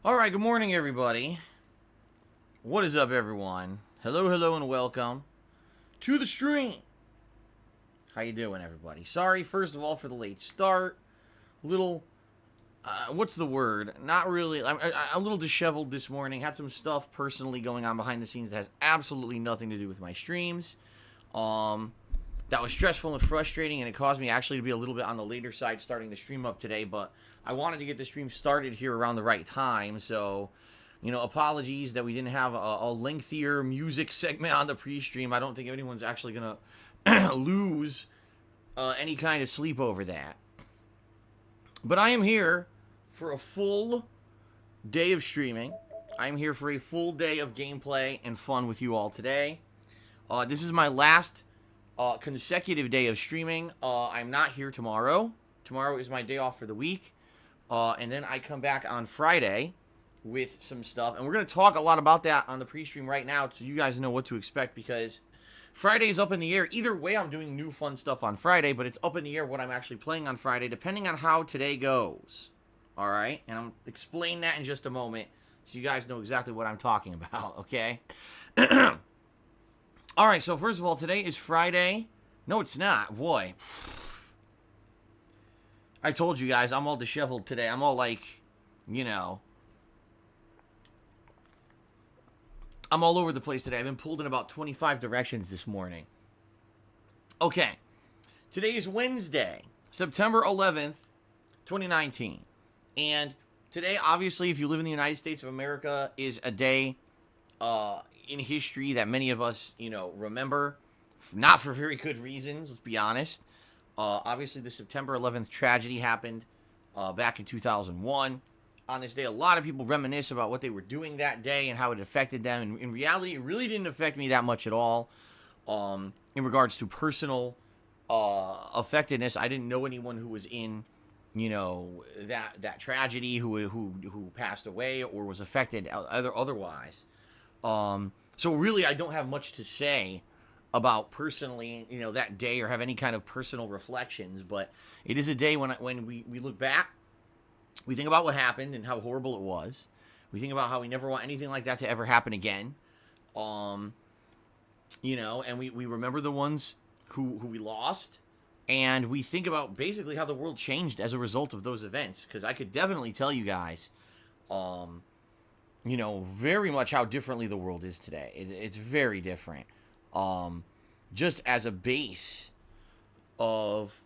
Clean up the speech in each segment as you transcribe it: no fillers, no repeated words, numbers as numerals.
Alright, good morning, everybody. What is up, everyone? Hello, and welcome to the stream. How you doing, everybody? Sorry, first of all, for the late start. Little, what's the word? Not really. I'm a little disheveled this morning. Had some stuff personally going on behind the scenes that has absolutely nothing to do with my streams. That was stressful and frustrating, and it caused me actually to be a little bit on the later side starting the stream up today, but I wanted to get the stream started here around the right time, so, apologies that we didn't have a lengthier music segment on the pre-stream. I don't think anyone's actually going to lose any kind of sleep over that. But I am here for a full day of streaming. I'm here for a full day of gameplay and fun with you all today. This is my last consecutive day of streaming. I'm not here tomorrow. Tomorrow is my day off for the week. And then I come back on Friday with some stuff. And we're going to talk a lot about that on the pre-stream right now so you guys know what to expect, because Friday's up in the air. Either way, I'm doing new fun stuff on Friday, but it's up in the air what I'm actually playing on Friday, depending on how today goes. Alright? And I'll explain that in just a moment so you guys know exactly what I'm talking about, okay? Alright, so first of all, today is Friday. No, it's not. Boy. I told you guys, I'm all disheveled today. I'm all like, I'm all over the place today. I've been pulled in about 25 directions this morning. Okay. Today is Wednesday, September 11th, 2019. And today, obviously, if you live in the United States of America, is a day in history that many of us, remember. Not for very good reasons, let's be honest. Obviously, the September 11th tragedy happened back in 2001. On this day, a lot of people reminisce about what they were doing that day and how it affected them. And in reality, it really didn't affect me that much at all. In regards to personal affectedness, I didn't know anyone who was in, that tragedy, who passed away or was affected otherwise. So really, I don't have much to say about personally, that day, or have any kind of personal reflections, but it is a day when we look back, we think about what happened and how horrible it was. We think about how we never want anything like that to ever happen again. And we remember the ones who we lost, and we think about basically how the world changed as a result of those events, because I could definitely tell you guys, very much how differently the world is today. It's very different. Just as a base of,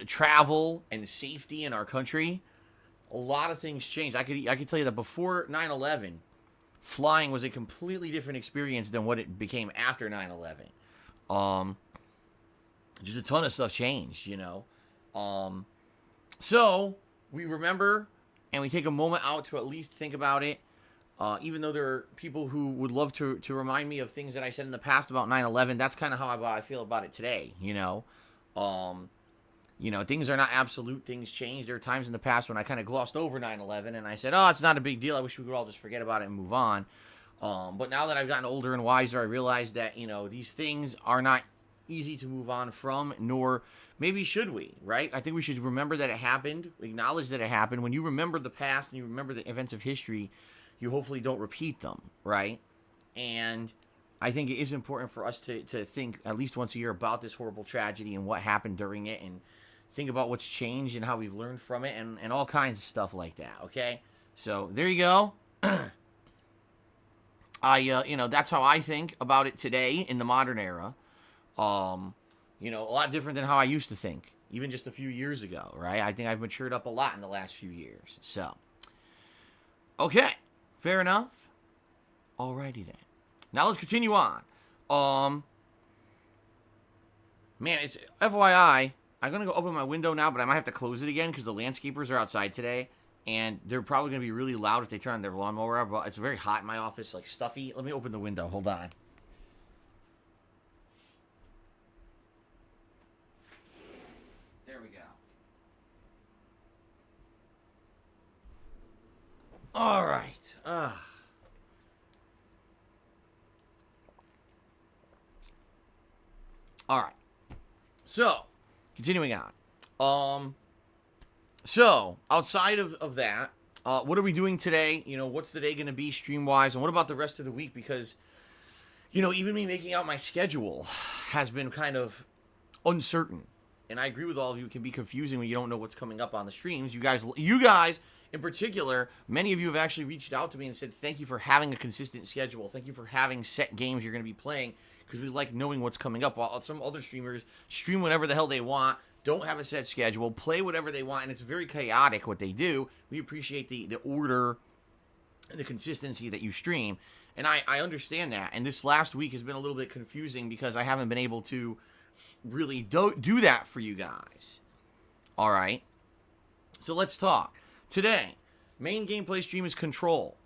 travel and safety in our country, a lot of things changed. I could tell you that before 9/11, flying was a completely different experience than what it became after 9/11. Just a ton of stuff changed, So we remember and we take a moment out to at least think about it. Even though there are people who would love to remind me of things that I said in the past about 9/11, that's kind of how I feel about it today, things are not absolute. Things change. There are times in the past when I kind of glossed over 9/11 and I said, oh, it's not a big deal. I wish we could all just forget about it and move on. But now that I've gotten older and wiser, I realize that, these things are not easy to move on from, nor maybe should we, right? I think we should remember that it happened, acknowledge that it happened. When you remember the past and you remember the events of history, you hopefully don't repeat them, right? And I think it is important for us to think at least once a year about this horrible tragedy and what happened during it, and think about what's changed and how we've learned from it, and all kinds of stuff like that, okay? So, there you go. That's how I think about it today in the modern era. A lot different than how I used to think, even just a few years ago, right? I think I've matured up a lot in the last few years. So, okay. Fair enough. Alrighty then. Now let's continue on. Man, it's FYI. I'm gonna go open my window now, but I might have to close it again because the landscapers are outside today, and they're probably gonna be really loud if they turn on their lawnmower. But it's very hot in my office, like stuffy. Let me open the window. Hold on. There we go. All right. All right. So, continuing on. So outside of that, What are we doing today? What's the day going to be stream-wise? And what about the rest of the week? Because, even me making out my schedule has been kind of uncertain. And I agree with all of you. It can be confusing when you don't know what's coming up on the streams. You guys in particular, many of you have actually reached out to me and said, thank you for having a consistent schedule. Thank you for having set games you're going to be playing, because we like knowing what's coming up. While some other streamers stream whenever the hell they want, don't have a set schedule, play whatever they want, and it's very chaotic what they do. We appreciate the order and the consistency that you stream, and I understand that. And this last week has been a little bit confusing because I haven't been able to really do that for you guys. All right, so let's talk. Today, main gameplay stream is Control.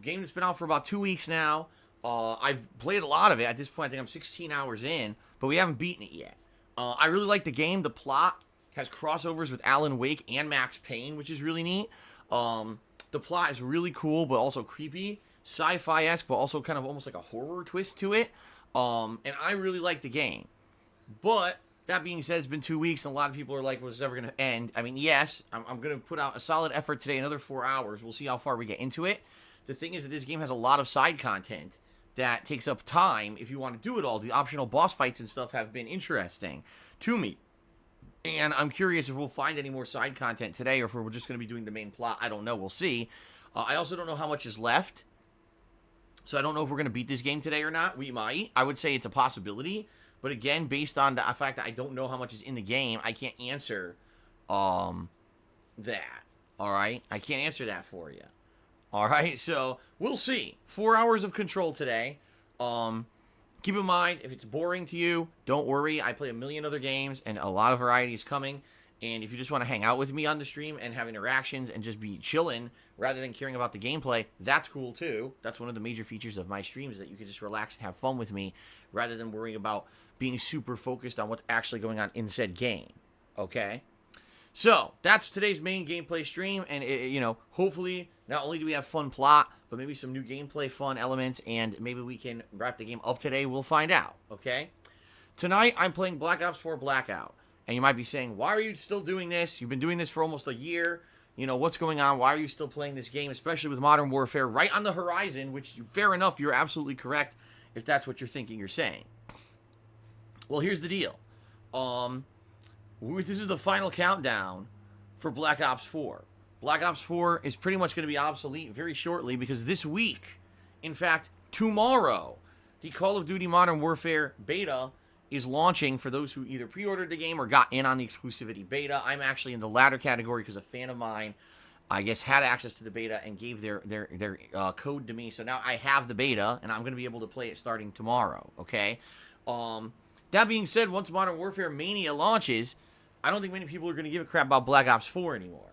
Game that's been out for about 2 weeks now. I've played a lot of it. At this point, I think I'm 16 hours in, but we haven't beaten it yet. I really like the game. The plot has crossovers with Alan Wake and Max Payne, which is really neat. The plot is really cool, but also creepy. Sci-fi-esque, but also kind of almost like a horror twist to it. And I really like the game. But that being said, it's been 2 weeks, and a lot of people are like, was this ever going to end? I mean, yes, I'm going to put out a solid effort today, another 4 hours. We'll see how far we get into it. The thing is that this game has a lot of side content that takes up time if you want to do it all. The optional boss fights and stuff have been interesting to me. And I'm curious if we'll find any more side content today, or if we're just going to be doing the main plot. I don't know. We'll see. I also don't know how much is left. So I don't know if we're going to beat this game today or not. We might. I would say it's a possibility. But again, based on the fact that I don't know how much is in the game, I can't answer that. All right? I can't answer that for you. All right? So we'll see. 4 hours of Control today. Keep in mind, if it's boring to you, don't worry. I play a million other games, and a lot of variety is coming. And if you just want to hang out with me on the stream and have interactions and just be chilling rather than caring about the gameplay, that's cool too. That's one of the major features of my streams, that you can just relax and have fun with me rather than worrying about being super focused on what's actually going on in said game. Okay? So, that's today's main gameplay stream, and hopefully not only do we have fun plot, but maybe some new gameplay fun elements, and maybe we can wrap the game up today. We'll find out. Okay? Tonight, I'm playing Black Ops 4 Blackout. And you might be saying, why are you still doing this? You've been doing this for almost a year. What's going on? Why are you still playing this game, especially with Modern Warfare right on the horizon, which, fair enough, you're absolutely correct if that's what you're thinking you're saying. Well, here's the deal. This is the final countdown for Black Ops 4. Black Ops 4 is pretty much going to be obsolete very shortly, because this week, in fact, tomorrow, the Call of Duty Modern Warfare beta is launching for those who either pre-ordered the game or got in on the exclusivity beta. I'm actually in the latter category because a fan of mine, I guess, had access to the beta and gave their code to me. So now I have the beta, and I'm going to be able to play it starting tomorrow, okay? That being said, once Modern Warfare Mania launches, I don't think many people are going to give a crap about Black Ops 4 anymore,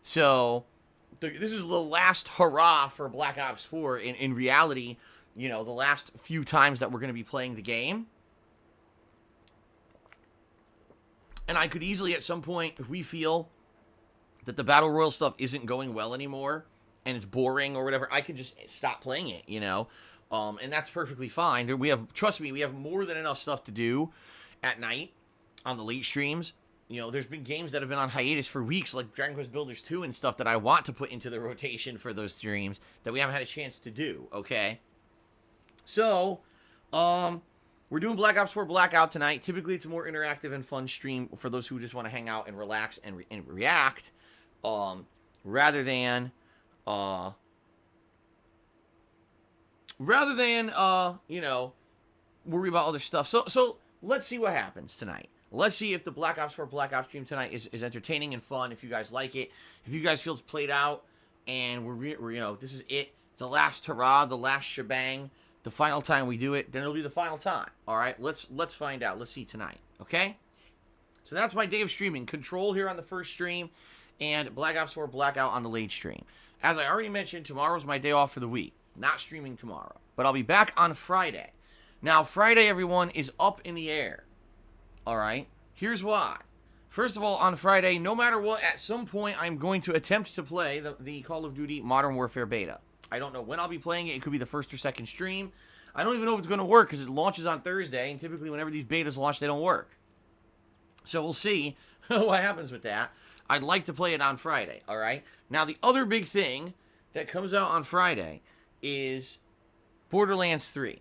So this is the last hurrah for Black Ops 4 in reality, the last few times that we're going to be playing the game. And I could easily, at some point, if we feel that the Battle Royale stuff isn't going well anymore, and it's boring or whatever, I could just stop playing it, and that's perfectly fine. Trust me, we have more than enough stuff to do at night on the late streams. There's been games that have been on hiatus for weeks, like Dragon Quest Builders 2 and stuff, that I want to put into the rotation for those streams that we haven't had a chance to do, okay? So, we're doing Black Ops 4 Blackout tonight. Typically, it's a more interactive and fun stream for those who just want to hang out and relax and react, rather than worry about other stuff. So let's see what happens tonight. Let's see if the Black Ops 4 Blackout stream tonight is entertaining and fun. If you guys like it, if you guys feel it's played out, and we're this is it, the last hurrah, the last shebang. The final time we do it, then it'll be the final time. All right, let's find out. Let's see tonight, okay? So that's my day of streaming. Control here on the first stream, and Black Ops 4 Blackout on the late stream. As I already mentioned, tomorrow's my day off for the week. Not streaming tomorrow, but I'll be back on Friday. Now, Friday, everyone, is up in the air. All right? Here's why. First of all, on Friday, no matter what, at some point, I'm going to attempt to play the Call of Duty Modern Warfare beta. I don't know when I'll be playing it. It could be the first or second stream. I don't even know if it's going to work because it launches on Thursday, and typically whenever these betas launch, they don't work. So we'll see what happens with that. I'd like to play it on Friday, all right? Now, the other big thing that comes out on Friday is Borderlands 3.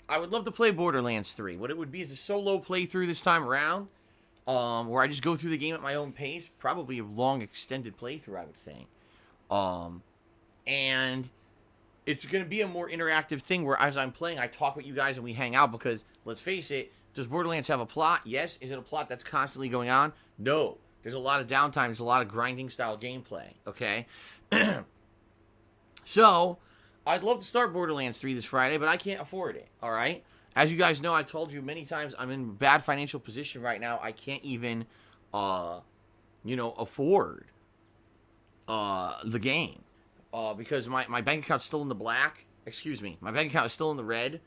I would love to play Borderlands 3. What it would be is a solo playthrough this time around, where I just go through the game at my own pace. Probably a long, extended playthrough, I would think. And it's going to be a more interactive thing where as I'm playing, I talk with you guys and we hang out because, let's face it, does Borderlands have a plot? Yes. Is it a plot that's constantly going on? No. There's a lot of downtime. There's a lot of grinding style gameplay, okay? So, I'd love to start Borderlands 3 this Friday, but I can't afford it, all right? As you guys know, I've told you many times, I'm in a bad financial position right now. I can't even, afford the game because my bank account's still in the black. Excuse me. My bank account is still in the red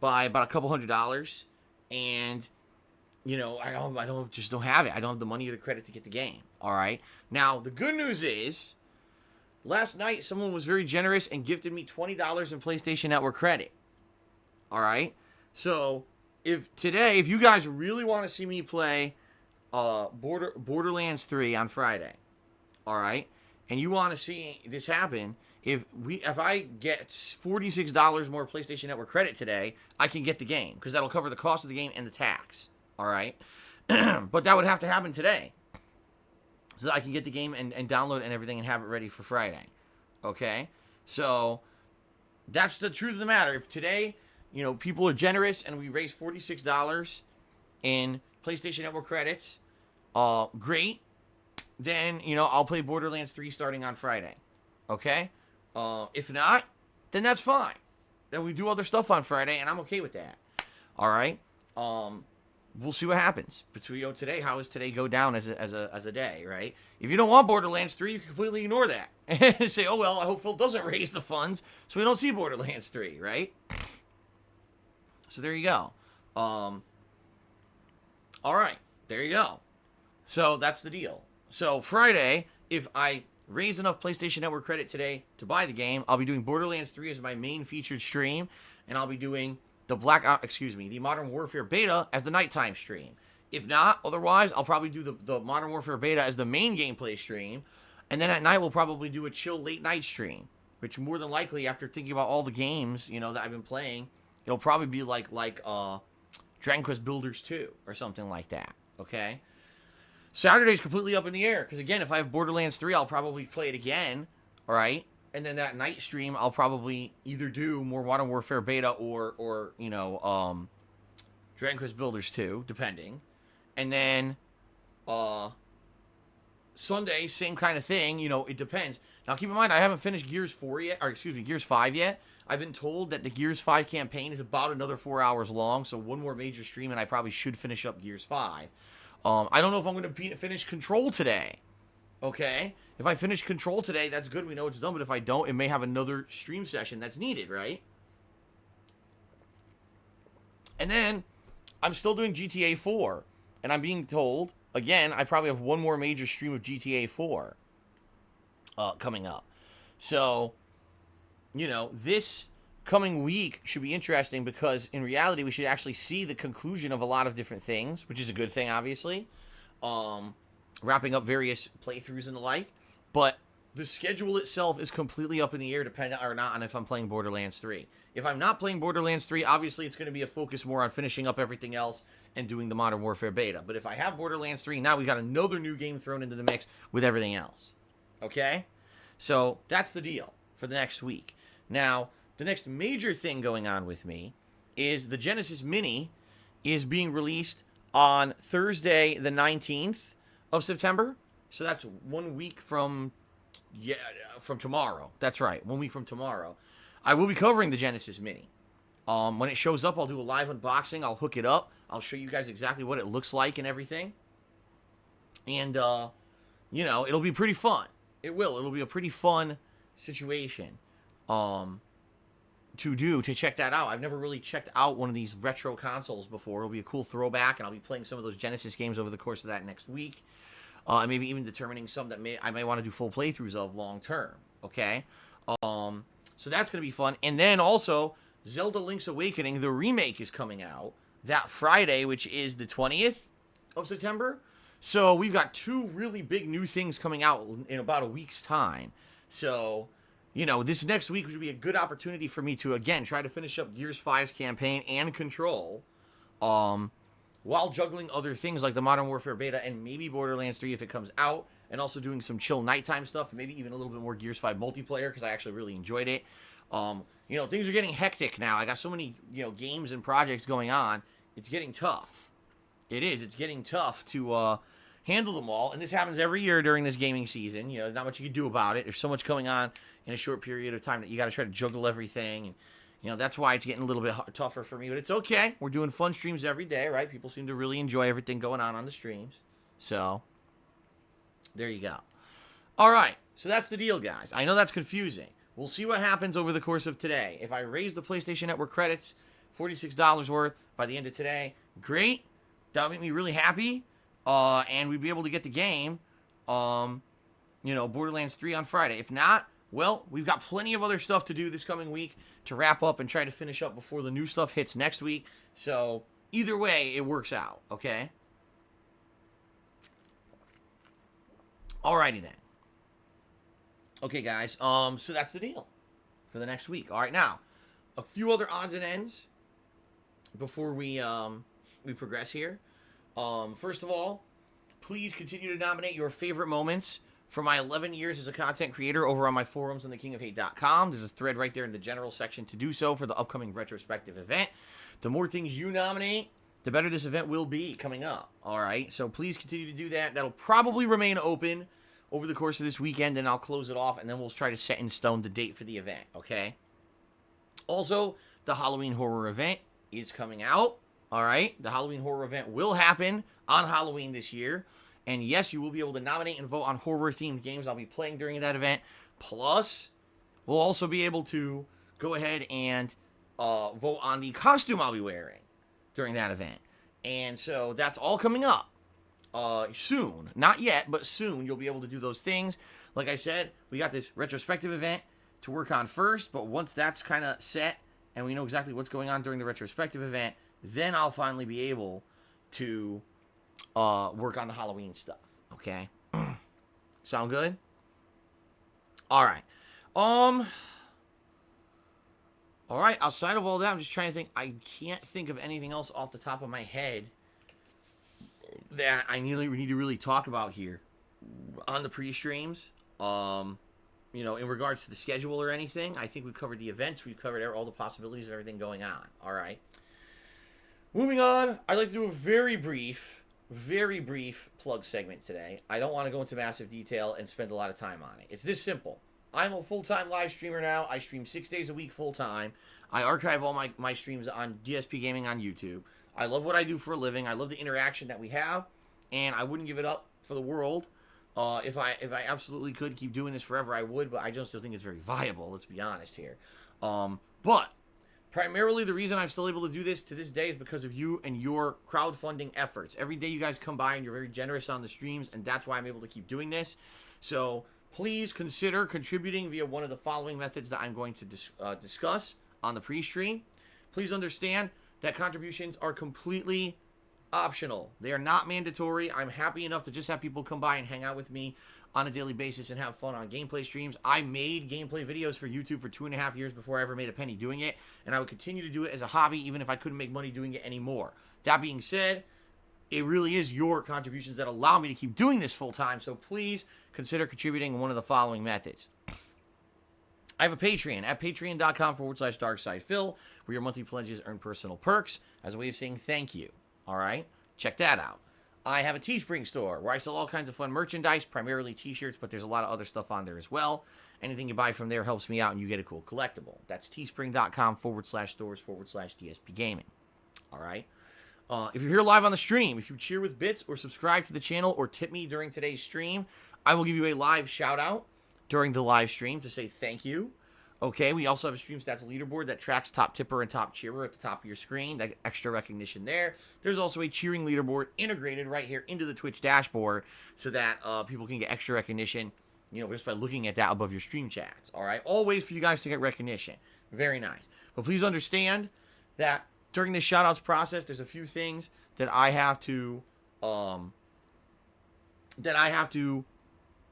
by about a couple $100s. And, I just don't have it. I don't have the money or the credit to get the game, all right? Now, the good news is, last night, someone was very generous and gifted me $20 in PlayStation Network credit. All right? So, if you guys really want to see me play Borderlands 3 on Friday, all right, and you want to see this happen, if I get $46 more PlayStation Network credit today, I can get the game, because that'll cover the cost of the game and the tax. All right? But that would have to happen today, so that I can get the game and download and everything and have it ready for Friday. Okay? So, that's the truth of the matter. If today, people are generous and we raise $46 in PlayStation Network credits, great. Then, I'll play Borderlands 3 starting on Friday. Okay? If not, then that's fine. Then we do other stuff on Friday, and I'm okay with that. All right? We'll see what happens between today. How does today go down as a day, right? If you don't want Borderlands 3, you can completely ignore that and say, "Oh well, I hope Phil doesn't raise the funds, so we don't see Borderlands 3," right? So there you go. All right, there you go. So that's the deal. So Friday, if I raise enough PlayStation Network credit today to buy the game, I'll be doing Borderlands 3 as my main featured stream, and I'll be doing the Modern Warfare beta as the nighttime stream. If not, otherwise, I'll probably do the Modern Warfare beta as the main gameplay stream, and then at night we'll probably do a chill late night stream, which more than likely, after thinking about all the games, that I've been playing, it'll probably be like Dragon Quest Builders 2 or something like that, okay? Saturday's completely up in the air, because again, if I have Borderlands 3, I'll probably play it again, all right? And then that night stream, I'll probably either do more Modern Warfare beta or Dragon Quest Builders 2, depending. And then Sunday, same kind of thing. It depends. Now, keep in mind, I haven't finished Gears 5 yet. I've been told that the Gears 5 campaign is about another 4 hours long, so one more major stream, and I probably should finish up Gears 5. I don't know if I'm going to finish Control today. Okay? If I finish Control today, that's good. We know it's done. But if I don't, it may have another stream session that's needed, right? And then, I'm still doing GTA 4. And I'm being told, again, I probably have one more major stream of GTA 4 coming up. So, this coming week should be interesting because, in reality, we should actually see the conclusion of a lot of different things, which is a good thing, obviously. Wrapping up various playthroughs and the like. But the schedule itself is completely up in the air, depending or not on if I'm playing Borderlands 3. If I'm not playing Borderlands 3, obviously it's going to be a focus more on finishing up everything else and doing the Modern Warfare beta. But if I have Borderlands 3, now we've got another new game thrown into the mix with everything else. Okay? So that's the deal for the next week. Now, the next major thing going on with me is the Genesis Mini is being released on Thursday the 19th of September. So that's 1 week from tomorrow. That's right, 1 week from tomorrow. I will be covering the Genesis Mini. When it shows up, I'll do a live unboxing. I'll hook it up. I'll show you guys exactly what it looks like and everything. And, it'll be pretty fun. It will. It'll be a pretty fun situation to check that out. I've never really checked out one of these retro consoles before. It'll be a cool throwback, and I'll be playing some of those Genesis games over the course of that next week. And maybe even determining some that I may want to do full playthroughs of long term. Okay? So that's going to be fun. And then also, Zelda Link's Awakening, the remake, is coming out that Friday, which is the 20th of September. So we've got two really big new things coming out in about a week's time. So, this next week would be a good opportunity for me to, again, try to finish up Gears 5's campaign and Control, while juggling other things like the Modern Warfare beta and maybe Borderlands 3 if it comes out, and also doing some chill nighttime stuff, and maybe even a little bit more Gears 5 multiplayer, because I actually really enjoyed it. Things are getting hectic now. I got so many, games and projects going on. It's getting tough. It is. It's getting tough to handle them all. And this happens every year during this gaming season. There's not much you can do about it. There's so much going on in a short period of time that you got to try to juggle everything. And, that's why it's getting a little bit tougher for me. But it's okay. We're doing fun streams every day, right? People seem to really enjoy everything going on the streams. So, there you go. All right. So that's the deal, guys. I know that's confusing. We'll see what happens over the course of today. If I raise the PlayStation Network credits, $46 worth, by the end of today, great. That would make me really happy. And we'd be able to get the game, Borderlands 3 on Friday. If not, well, we've got plenty of other stuff to do this coming week to wrap up and try to finish up before the new stuff hits next week. So, either way, it works out, okay? Alrighty then. Okay, guys, so that's the deal for the next week. All right, now, a few other odds and ends before we progress here. First of all, please continue to nominate your favorite moments for my 11 years as a content creator over on my forums on thekingofhate.com. There's a thread right there in the general section to do so for the upcoming retrospective event. The more things you nominate, the better this event will be coming up. All right, so please continue to do that. That'll probably remain open over the course of this weekend, and I'll close it off, and then we'll try to set in stone the date for the event, okay? Also, the Halloween horror event is coming out, all right? The Halloween horror event will happen on Halloween this year, and yes, you will be able to nominate and vote on horror-themed games I'll be playing during that event, plus, we'll also be able to go ahead and vote on the costume I'll be wearing during that event, and so that's all coming up. Soon. Not yet, but soon you'll be able to do those things. Like I said, we got this retrospective event to work on first, but once that's kind of set and we know exactly what's going on during the retrospective event, then I'll finally be able to work on the Halloween stuff. Okay? Sound good? Alright. Alright, outside of all that, I'm just trying to think. I can't think of anything else off the top of my head that I need to really talk about here on the pre-streams. In regards to the schedule or anything, I think we've covered the events. We've covered all the possibilities of everything going on. All right. Moving on, I'd like to do a very brief plug segment today. I don't want to go into massive detail and spend a lot of time on it. It's this simple. I'm a full-time live streamer now. I stream 6 days a week full-time. I archive all my streams on DSPGaming on YouTube. I love what I do for a living. I love the interaction that we have, and I wouldn't give it up for the world. If I absolutely could keep doing this forever, I would, but I just don't think it's very viable, let's be honest here. But primarily the reason I'm still able to do this to this day is because of you and your crowdfunding efforts. Every day you guys come by and you're very generous on the streams, and that's why I'm able to keep doing this. So please consider contributing via one of the following methods that I'm going to discuss on the pre-stream. Please understand that contributions are completely optional. They are not mandatory. I'm happy enough to just have people come by and hang out with me on a daily basis and have fun on gameplay streams. I made gameplay videos for YouTube for 2.5 years before I ever made a penny doing it, and I would continue to do it as a hobby even if I couldn't make money doing it anymore. That being said, it really is your contributions that allow me to keep doing this full time, so please consider contributing in one of the following methods. I have a Patreon at patreon.com/darksidephil, where your monthly pledges earn personal perks as a way of saying thank you. All right? Check that out. I have a Teespring store where I sell all kinds of fun merchandise, primarily t-shirts, but there's a lot of other stuff on there as well. Anything you buy from there helps me out and you get a cool collectible. That's teespring.com/stores/DSPGaming. All right? If you're here live on the stream, if you cheer with bits or subscribe to the channel or tip me during today's stream, I will give you a live shout out during the live stream to say thank you. Okay, we also have a Stream Stats leaderboard that tracks top tipper and top cheerer at the top of your screen. That extra recognition there. There's also a cheering leaderboard integrated right here into the Twitch dashboard so that people can get extra recognition, just by looking at that above your stream chats. All right, all ways for you guys to get recognition. Very nice. But please understand that during this shout-outs process, there's a few things that I have to that I have to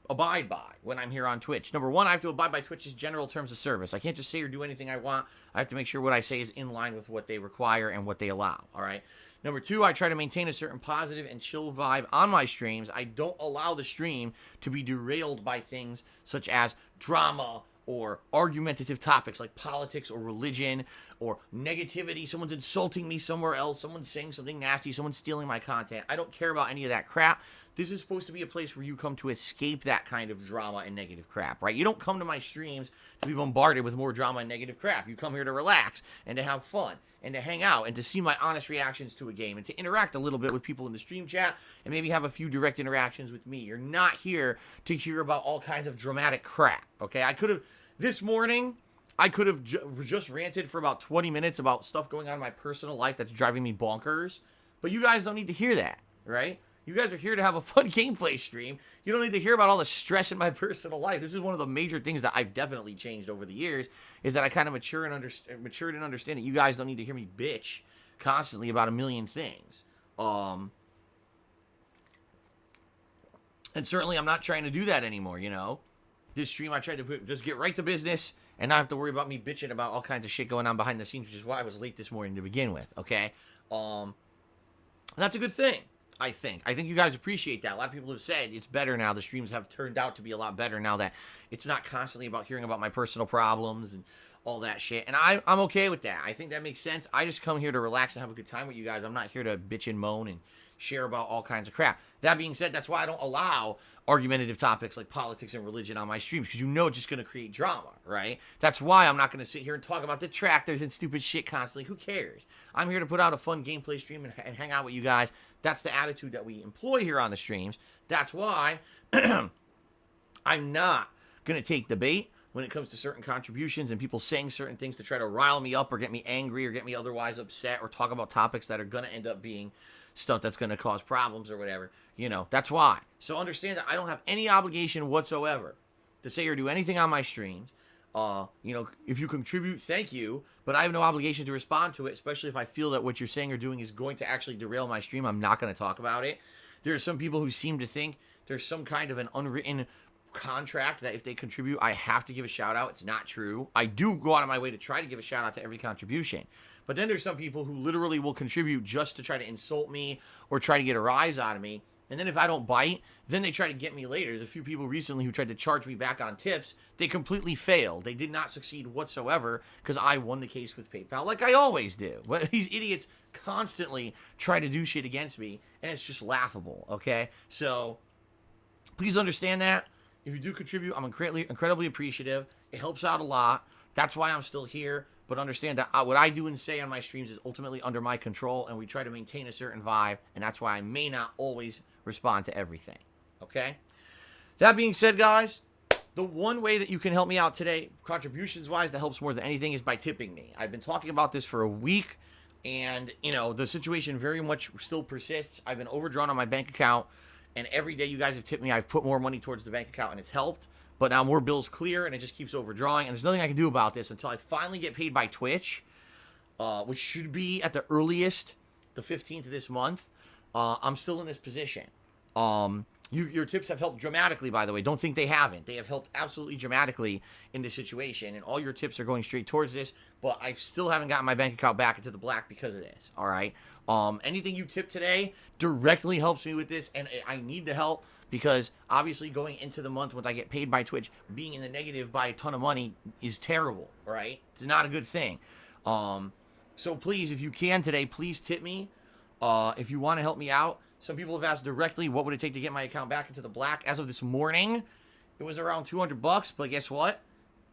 abide by when I'm here on Twitch. Number one, I have to abide by Twitch's general terms of service. I can't just say or do anything I want. I have to make sure what I say is in line with what they require and what they allow, all right? Number two, I try to maintain a certain positive and chill vibe on my streams. I don't allow the stream to be derailed by things such as drama or argumentative topics like politics or religion or negativity. Someone's insulting me somewhere else. Someone's saying something nasty. Someone's stealing my content. I don't care about any of that crap. This is supposed to be a place where you come to escape that kind of drama and negative crap, right? You don't come to my streams to be bombarded with more drama and negative crap. You come here to relax and to have fun and to hang out and to see my honest reactions to a game and to interact a little bit with people in the stream chat and maybe have a few direct interactions with me. You're not here to hear about all kinds of dramatic crap, okay? This morning, I could have just ranted for about 20 minutes about stuff going on in my personal life that's driving me bonkers, but you guys don't need to hear that, right? You guys are here to have a fun gameplay stream. You don't need to hear about all the stress in my personal life. This is one of the major things that I've definitely changed over the years, is that I kind of matured and understand that you guys don't need to hear me bitch constantly about a million things. And certainly I'm not trying to do that anymore, you know? This stream I tried to just get right to business and not have to worry about me bitching about all kinds of shit going on behind the scenes, which is why I was late this morning to begin with, okay? That's a good thing. I think you guys appreciate that. A lot of people have said it's better now. The streams have turned out to be a lot better now that it's not constantly about hearing about my personal problems and all that shit. And I'm okay with that. I think that makes sense. I just come here to relax and have a good time with you guys. I'm not here to bitch and moan and share about all kinds of crap. That being said, that's why I don't allow argumentative topics like politics and religion on my streams, because you know it's just going to create drama, right? That's why I'm not going to sit here and talk about detractors and stupid shit constantly. Who cares? I'm here to put out a fun gameplay stream and hang out with you guys. That's the attitude that we employ here on the streams. That's why I'm not going to take the bait when it comes to certain contributions and people saying certain things to try to rile me up or get me angry or get me otherwise upset or talk about topics that are going to end up being stuff that's going to cause problems or whatever. You know, that's why. So understand that I don't have any obligation whatsoever to say or do anything on my streams. You know, if you contribute, thank you, but I have no obligation to respond to it, especially if I feel that what you're saying or doing is going to actually derail my stream. I'm not going to talk about it. There are some people who seem to think there's some kind of an unwritten contract that if they contribute, I have to give a shout out. It's not true. I do go out of my way to try to give a shout out to every contribution. But then there's some people who literally will contribute just to try to insult me or try to get a rise out of me. And then if I don't bite, then they try to get me later. There's a few people recently who tried to charge me back on tips. They completely failed. They did not succeed whatsoever because I won the case with PayPal like I always do. But these idiots constantly try to do shit against me, and it's just laughable, okay? So please understand that. If you do contribute, I'm incredibly appreciative. It helps out a lot. That's why I'm still here. But understand that what I do and say on my streams is ultimately under my control, and we try to maintain a certain vibe, and that's why I may not always respond to everything, okay? That being said, guys, the one way that you can help me out today, contributions-wise, that helps more than anything, is by tipping me. I've been talking about this for a week, and, you know, the situation very much still persists. I've been overdrawn on my bank account, and every day you guys have tipped me, I've put more money towards the bank account, and it's helped. But now more bills clear, and it just keeps overdrawing. And there's nothing I can do about this until I finally get paid by Twitch, which should be at the earliest the 15th of this month. I'm still in this position. Your tips have helped dramatically, by the way. Don't think they haven't. They have helped absolutely dramatically in this situation. And all your tips are going straight towards this. But I still haven't gotten my bank account back into the black because of this. All right? Anything you tip today directly helps me with this. And I need the help. Because obviously going into the month when I get paid by Twitch, being in the negative by a ton of money is terrible, right? It's not a good thing. So please, if you can today, please tip me. If you want to help me out. Some people have asked directly, what would it take to get my account back into the black? As of this morning, it was around $200. But guess what?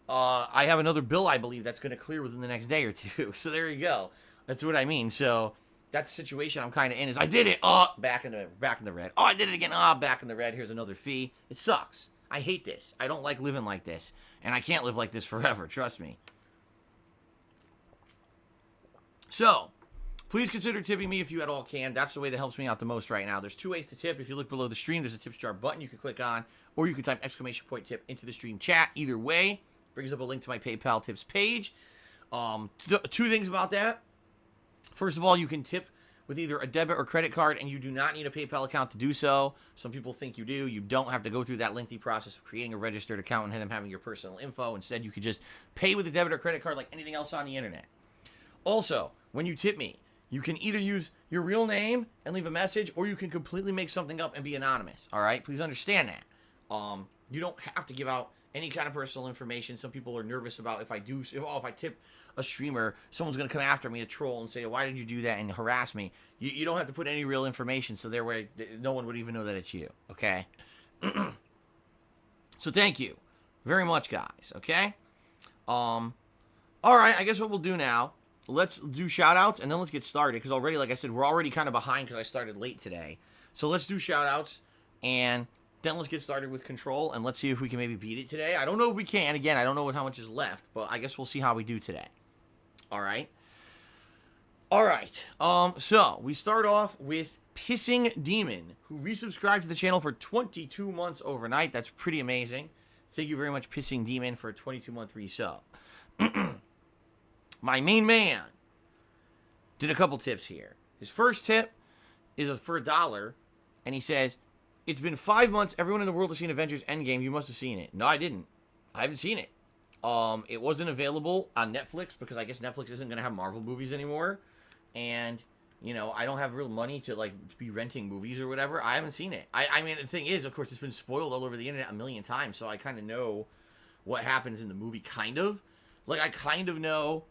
I have another bill, I believe, that's going to clear within the next day or two. So there you go. That's what I mean. So that's the situation I'm kind of in. Is I did it. Back in the red. Oh, I did it again. Back in the red. Here's another fee. It sucks. I hate this. I don't like living like this. And I can't live like this forever. Trust me. So, please consider tipping me if you at all can. That's the way that helps me out the most right now. There's two ways to tip. If you look below the stream, there's a tips jar button you can click on. Or you can type !tip into the stream chat. Either way, brings up a link to my PayPal tips page. Two things about that. First of all, you can tip with either a debit or credit card, and you do not need a PayPal account to do so. Some people think you do. You don't have to go through that lengthy process of creating a registered account and them having your personal info. Instead, you could just pay with a debit or credit card like anything else on the internet. Also, when you tip me, you can either use your real name and leave a message, or you can completely make something up and be anonymous. All right? Please understand that. You don't have to give out any kind of personal information. Some people are nervous about if I tip a streamer, someone's going to come after me, a troll, and say, why did you do that, and harass me. You don't have to put any real information, so that way no one would even know that it's you, okay? So thank you very much, guys, okay? All right, I guess what we'll do now, let's do shout-outs, and then let's get started, because already, like I said, we're already kind of behind because I started late today. So let's do shout-outs, and then let's get started with Control, and let's see if we can maybe beat it today. I don't know if we can. Again, I don't know how much is left, but I guess we'll see how we do today. All right. So we start off with Pissing Demon, who resubscribed to the channel for 22 months overnight. That's pretty amazing. Thank you very much, Pissing Demon, for a 22-month resub. My main man did a couple tips here. His first tip is for $1, and he says, it's been 5 months. Everyone in the world has seen Avengers Endgame. You must have seen it. No, I didn't. I haven't seen it. It wasn't available on Netflix because I guess Netflix isn't going to have Marvel movies anymore. And, you know, I don't have real money to be renting movies or whatever. I haven't seen it. I mean, the thing is, of course, it's been spoiled all over the internet a million times. So I kind of know what happens in the movie, kind of. I kind of know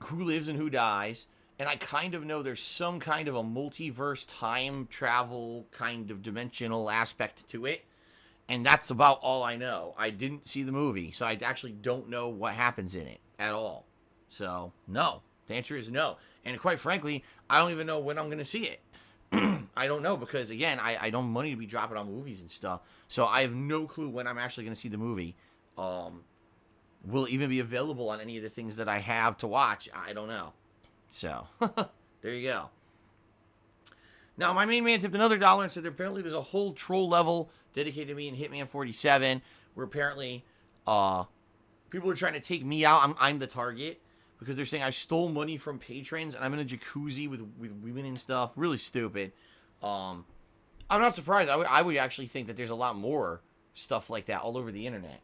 who lives and who dies. And I kind of know there's some kind of a multiverse time travel kind of dimensional aspect to it. And that's about all I know. I didn't see the movie, so I actually don't know what happens in it at all. So, no. The answer is no. And quite frankly, I don't even know when I'm going to see it. I don't know because, again, I don't have money to be dropping on movies and stuff. So I have no clue when I'm actually going to see the movie. Will it even be available on any of the things that I have to watch? I don't know. So, there you go. Now, my main man tipped another $1 and said apparently there's a whole troll level dedicated to me in Hitman 47, where apparently people are trying to take me out. I'm the target because they're saying I stole money from patrons and I'm in a jacuzzi with women and stuff. Really stupid. I'm not surprised. I would actually think that there's a lot more stuff like that all over the internet.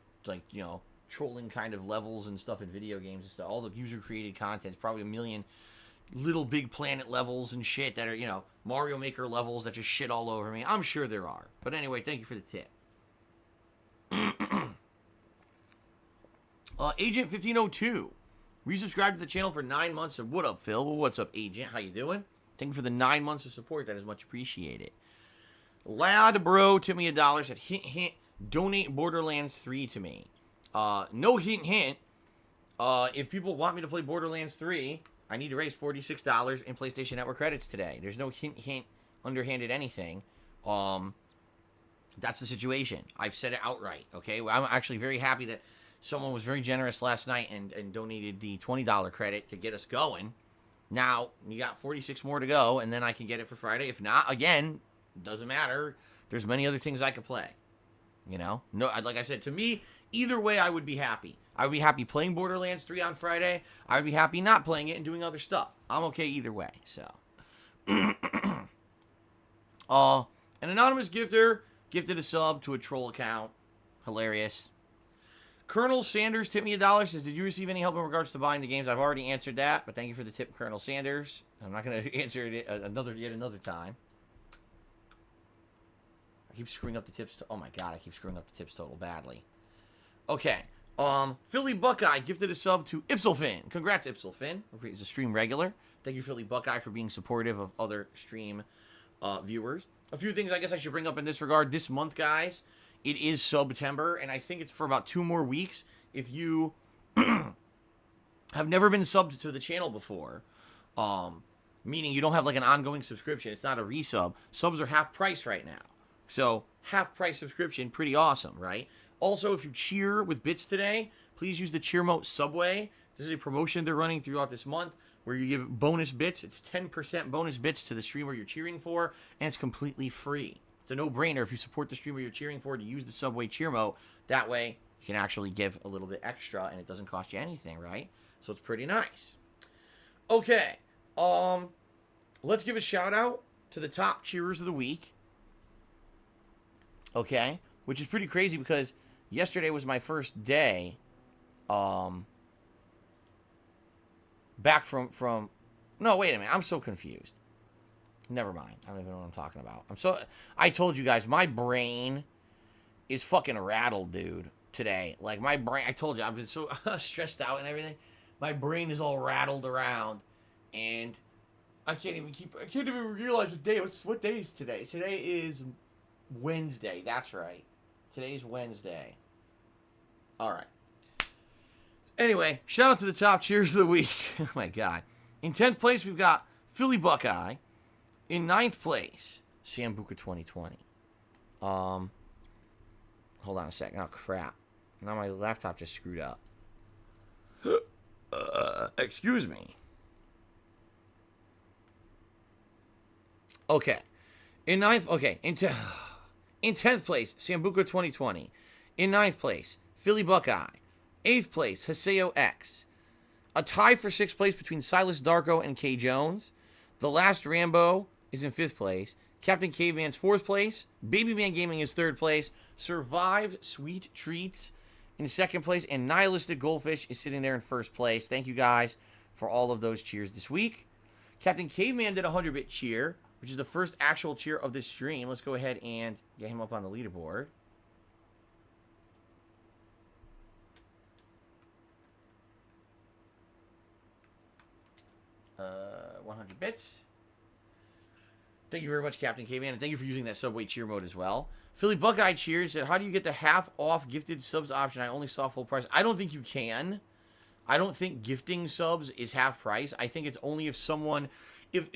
Trolling kind of levels and stuff in video games and stuff. All the user-created content. It's probably a million Little Big Planet levels and shit that are, Mario Maker levels that just shit all over me. I'm sure there are. But anyway, thank you for the tip. Agent 1502 resubscribed to the channel for 9 months. And what up, Phil? Well, what's up, Agent? How you doing? Thank you for the 9 months of support. That is much appreciated. Lad Bro tipped me $1. Said, hint, hint, donate Borderlands 3 to me. No hint, hint. If people want me to play Borderlands 3... I need to raise $46 in PlayStation Network credits today. There's no hint, underhanded anything. That's the situation. I've said it outright, okay? I'm actually very happy that someone was very generous last night and donated the $20 credit to get us going. Now, you got 46 more to go, and then I can get it for Friday. If not, again, doesn't matter. There's many other things I could play. No, like I said, to me, either way, I would be happy. I would be happy playing Borderlands 3 on Friday. I would be happy not playing it and doing other stuff. I'm okay either way, so. An anonymous gifter gifted a sub to a troll account. Hilarious. Colonel Sanders tipped me $1. Says, did you receive any help in regards to buying the games? I've already answered that, but thank you for the tip, Colonel Sanders. I'm not going to answer it yet another time. I keep screwing up the tips. Oh my god, I keep screwing up the tips total badly. Okay. Philly Buckeye gifted a sub to Ipsilfin. Congrats, Ipsilfin. He's a stream regular. Thank you, Philly Buckeye, for being supportive of other stream viewers. A few things I guess I should bring up in this regard. This month, guys, it is September, and I think it's for about 2 more weeks. If you have never been subbed to the channel before, meaning you don't have like an ongoing subscription, it's not a resub, subs are half price right now. So, half price subscription, pretty awesome, right? Also, if you cheer with bits today, please use the cheer mode Subway. This is a promotion they're running throughout this month where you give bonus bits. It's 10% bonus bits to the streamer you're cheering for, and it's completely free. It's a no-brainer if you support the streamer you're cheering for to use the Subway cheer mode. That way, you can actually give a little bit extra, and it doesn't cost you anything, right? So it's pretty nice. Okay. let's give a shout out to the top cheerers of the week. Okay? Which is pretty crazy because yesterday was my first day back from no, wait a minute. I'm so confused. Never mind. I don't even know what I'm talking about. I told you guys, my brain is fucking rattled, dude, today. Like, my brain, I told you, I've been so stressed out and everything. My brain is all rattled around, and I can't even realize what day is today. Today is Wednesday. That's right. Today's Wednesday. All right. Anyway, shout out to the top cheers of the week. Oh, my God. In 10th place, we've got Philly Buckeye. In 9th place, Sambuca 2020. Hold on a second. Oh, crap. Now my laptop just screwed up. Excuse me. Okay. In 10th place, Sambuca 2020. In 9th place, Philly Buckeye. 8th place, Haseo X. A tie for 6th place between Silas Darko and K. Jones. The Last Rambo is in 5th place. Captain Caveman's 4th place. Baby Man Gaming is 3rd place. Survived Sweet Treats in 2nd place. And Nihilistic Goldfish is sitting there in 1st place. Thank you guys for all of those cheers this week. Captain Caveman did a 100-bit cheer, which is the first actual cheer of this stream. Let's go ahead and get him up on the leaderboard. Uh, 100 bits. Thank you very much, Captain Caveman, and thank you for using that Subway cheer mode as well. Philly Buckeye cheers said, how do you get the half-off gifted subs option? I only saw full price. I don't think you can. I don't think gifting subs is half price. I think it's only if someone...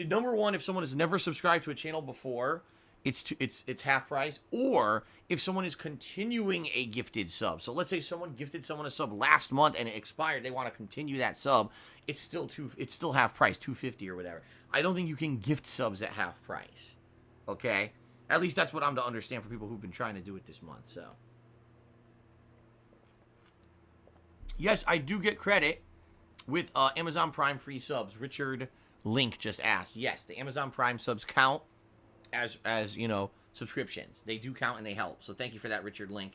number one, if someone has never subscribed to a channel before, it's half price. Or if someone is continuing a gifted sub. So let's say someone gifted someone a sub last month and it expired. They want to continue that sub. It's still half price, $2.50 or whatever. I don't think you can gift subs at half price. Okay? At least that's what I'm to understand for people who've been trying to do it this month. So, yes, I do get credit with Amazon Prime free subs. Richard Link just asked. Yes, the Amazon Prime subs count as subscriptions. They do count and they help. So thank you for that, Richard Link.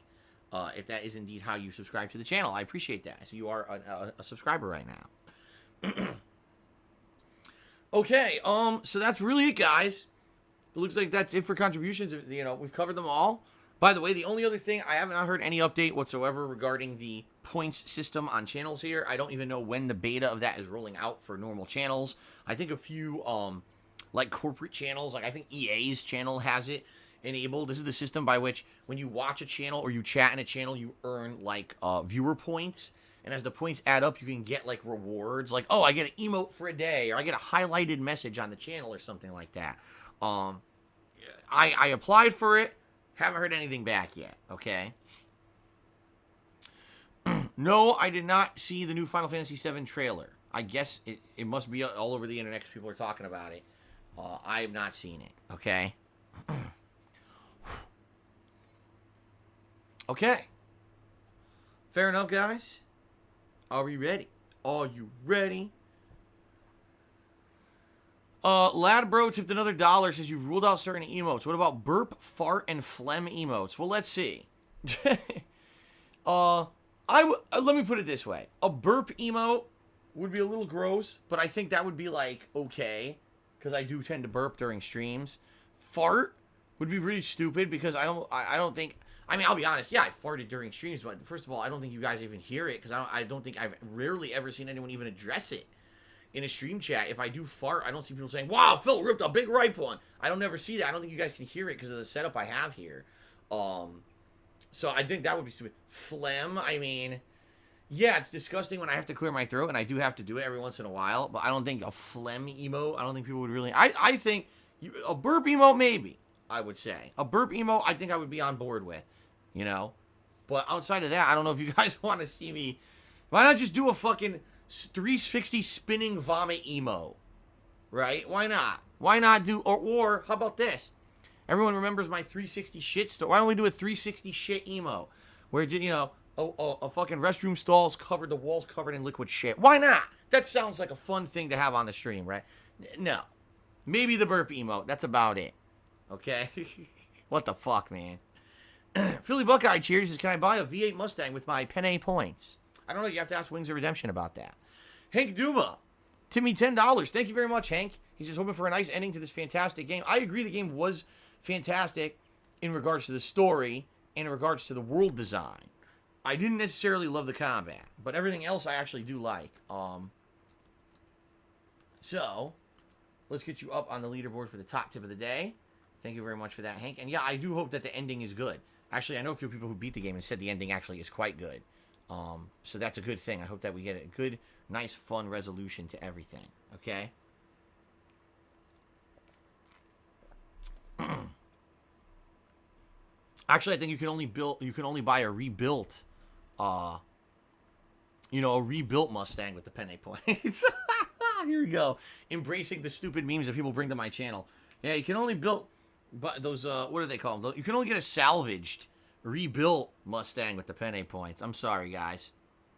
If that is indeed how you subscribe to the channel, I appreciate that. So you are a subscriber right now. Okay, so that's really it, guys. It looks like that's it for contributions. We've covered them all. By the way, the only other thing, I have not heard any update whatsoever regarding the points system on channels here. I don't even know when the beta of that is rolling out for normal channels. I think a few, like corporate channels, like I think EA's channel has it enabled. This is the system by which when you watch a channel or you chat in a channel, you earn like viewer points. And as the points add up, you can get like rewards, like, oh, I get an emote for a day, or I get a highlighted message on the channel or something like that. I applied for it. Haven't heard anything back yet, okay? No, I did not see the new Final Fantasy VII trailer. I guess it must be all over the internet because people are talking about it. I have not seen it, okay? Okay. Fair enough, guys. Are we ready? Are you ready? Lad Bro tipped another $1, says you've ruled out certain emotes. What about burp, fart, and phlegm emotes? Well, let's see. Let me put it this way. A burp emote would be a little gross, but I think that would be, like, okay, because I do tend to burp during streams. Fart would be really stupid, because I don't think... I mean, I'll be honest, yeah, I farted during streams, but first of all, I don't think you guys even hear it, because I don't think I've rarely ever seen anyone even address it in a stream chat. If I do fart, I don't see people saying, wow, Phil ripped a big ripe one. I don't never see that. I don't think you guys can hear it because of the setup I have here. So I think that would be stupid. Phlegm, I mean, yeah, it's disgusting when I have to clear my throat, and I do have to do it every once in a while, but I don't think a phlegm emote, I don't think people would really... I think a burp emote, maybe, I would say. A burp emote, I think I would be on board with, you know? But outside of that, I don't know if you guys want to see me... Why not just do a fucking 360 spinning vomit emo? Right? Why not? Why not do... Or how about this? Everyone remembers my 360 shit story. Why don't we do a 360 shit emo? Where, you know, a fucking restroom stall's covered, the walls covered in liquid shit. Why not? That sounds like a fun thing to have on the stream, right? No. Maybe the burp emote. That's about it. Okay? What the fuck, man? Philly Buckeye cheers. Says, can I buy a V8 Mustang with my Penne points? I don't know. You have to ask Wings of Redemption about that. Hank Duma. Timmy, $10. Thank you very much, Hank. He's just hoping for a nice ending to this fantastic game. I agree the game was fantastic in regards to the story and in regards to the world design. I didn't necessarily love the combat, but everything else I actually do like. So, let's get you up on the leaderboard for the top tip of the day. Thank you very much for that, Hank. And yeah, I do hope that the ending is good. Actually, I know a few people who beat the game and said the ending actually is quite good. So that's a good thing. I hope that we get a good, nice, fun resolution to everything. Okay? Actually, I think you can only buy a rebuilt, a rebuilt Mustang with the Penne points. Here we go. Embracing the stupid memes that people bring to my channel. Yeah, you can only build, but those, what do they call them? You can only get a salvaged, rebuilt Mustang with the Penne points. I'm sorry, guys.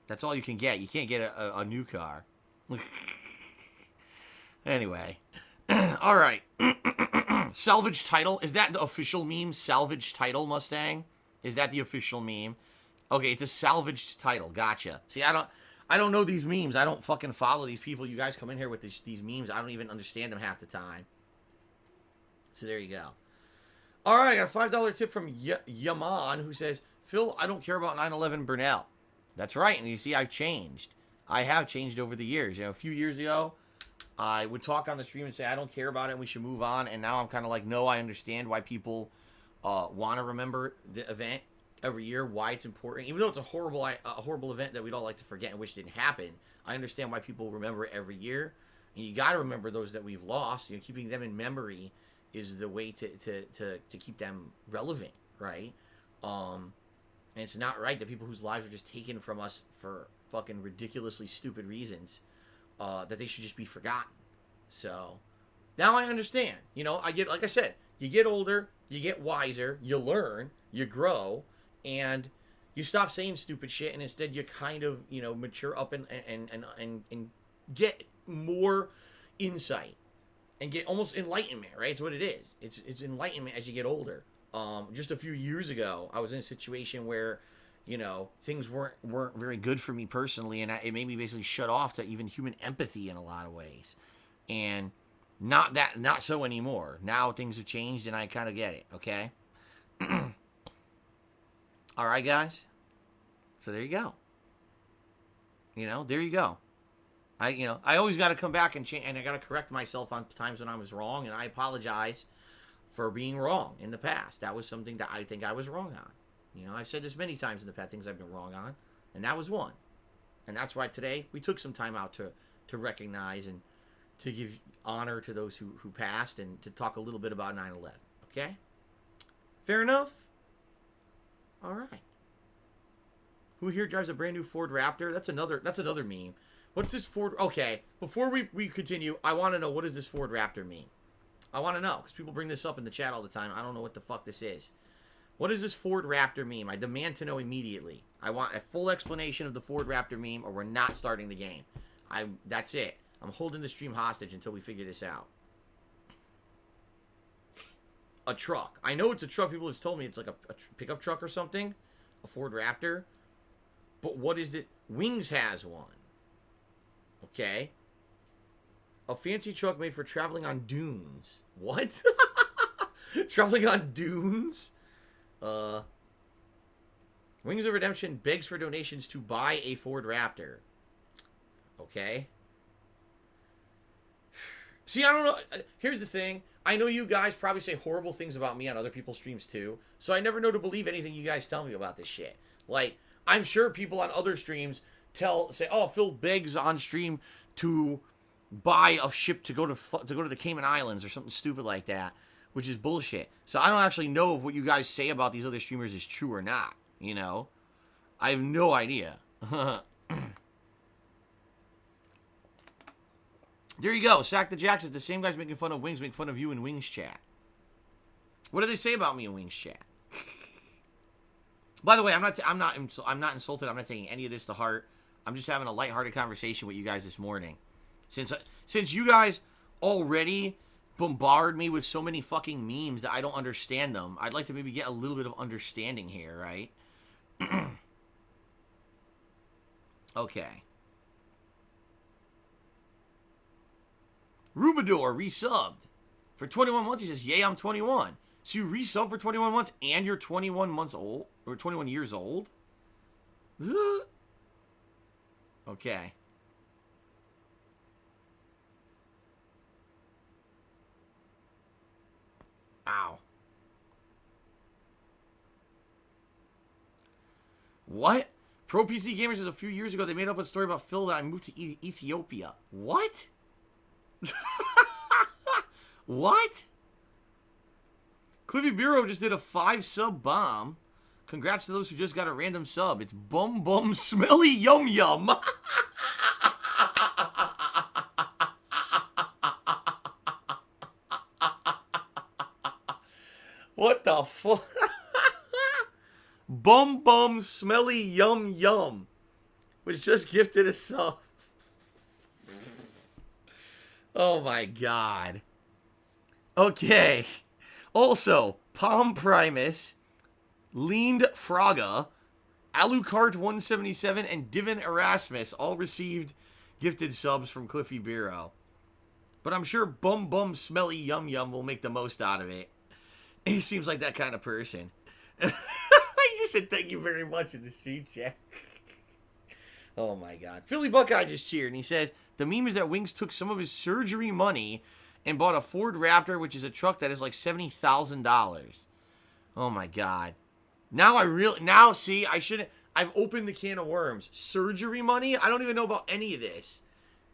That's all you can get. You can't get a new car. Anyway. All right. Salvage title. Is that the official meme? Salvage title Mustang? Is that the official meme? Okay, it's a salvaged title. Gotcha. See, I don't know these memes. I don't fucking follow these people. You guys come in here with these memes. I don't even understand them half the time. So there you go. All right, I got a $5 tip from Yaman, who says, Phil, I don't care about 9/11 Burnell. That's right. And you see, I've changed. I have changed over the years. A few years ago, I would talk on the stream and say, I don't care about it and we should move on. And now I'm kind of like, no, I understand why people want to remember the event every year, why it's important. Even though it's a horrible event that we'd all like to forget and wish didn't happen, I understand why people remember it every year. And you got to remember those that we've lost. Keeping them in memory is the way to keep them relevant, right? And it's not right that people whose lives are just taken from us for fucking ridiculously stupid reasons, that they should just be forgotten. So now I understand. I get, like I said, you get older, you get wiser, you learn, you grow, and you stop saying stupid shit, and instead you kind of, mature up and get more insight and get almost enlightenment, right? It's what it is. It's enlightenment as you get older. Just a few years ago, I was in a situation where, things weren't very good for me personally, and it made me basically shut off to even human empathy in a lot of ways. And not so anymore. Now things have changed, and I kind of get it. Okay. All right, guys. So there you go. There you go. I always got to come back and change, and I got to correct myself on times when I was wrong, and I apologize for being wrong in the past. That was something that I think I was wrong on. I've said this many times in the past, things I've been wrong on, and that was one. And that's why today we took some time out to recognize and to give honor to those who passed, and to talk a little bit about 9/11. Okay? Fair enough? All right. Who here drives a brand new Ford Raptor? That's another meme. What's this Ford? Okay, before we continue, I want to know, what does this Ford Raptor mean? I want to know, because people bring this up in the chat all the time. I don't know what the fuck this is. What does this Ford Raptor meme? I demand to know immediately. I want a full explanation of the Ford Raptor meme, or we're not starting the game. That's it. I'm holding the stream hostage until we figure this out. A truck. I know it's a truck. People have told me it's like a pickup truck or something. A Ford Raptor. But what is it? Wings has one. Okay. A fancy truck made for traveling on dunes. What? Traveling on dunes? Wings of Redemption begs for donations to buy a Ford Raptor. Okay. See, I don't know. Here's the thing. I know you guys probably say horrible things about me on other people's streams too, so I never know to believe anything you guys tell me about this shit. Like, I'm sure people on other streams say, oh, Phil begs on stream to buy a ship to go to the Cayman Islands or something stupid like that, which is bullshit. So I don't actually know if what you guys say about these other streamers is true or not. I have no idea. There you go. Sack the Jacks is the same guys making fun of Wings make fun of you in Wings chat. What do they say about me in Wings chat? By the way, I'm not insulted. I'm not taking any of this to heart. I'm just having a lighthearted conversation with you guys this morning. Since you guys already bombard me with so many fucking memes that I don't understand them. I'd like to maybe get a little bit of understanding here, right? Okay. Rubador resubbed for 21 months. He says, "Yay, I'm 21." So you resub for 21 months and you're 21 months old or 21 years old? Okay. Ow. What? Pro PC Gamers says a few years ago they made up a story about Phil that I moved to Ethiopia. What? What? Cliffy Bureau just did a 5-sub bomb. Congrats to those who just got a random sub. It's Bum Bum Smelly Yum Yum. What the fuck? Bum Bum Smelly Yum Yum was just gifted a sub. Oh my god. Okay. Also, Palm Primus, Leaned Fraga, Alucard 177, and Divin Erasmus all received gifted subs from Cliffy Bureau. But I'm sure Bum Bum Smelly Yum Yum will make the most out of it. He seems like that kind of person. He just said thank you very much in the stream chat. Oh my god. Philly Buckeye just cheered and he says, the meme is that Wings took some of his surgery money and bought a Ford Raptor, which is a truck that is like $70,000. Oh my god. Now see, I shouldn't, I've opened the can of worms. Surgery money? I don't even know about any of this.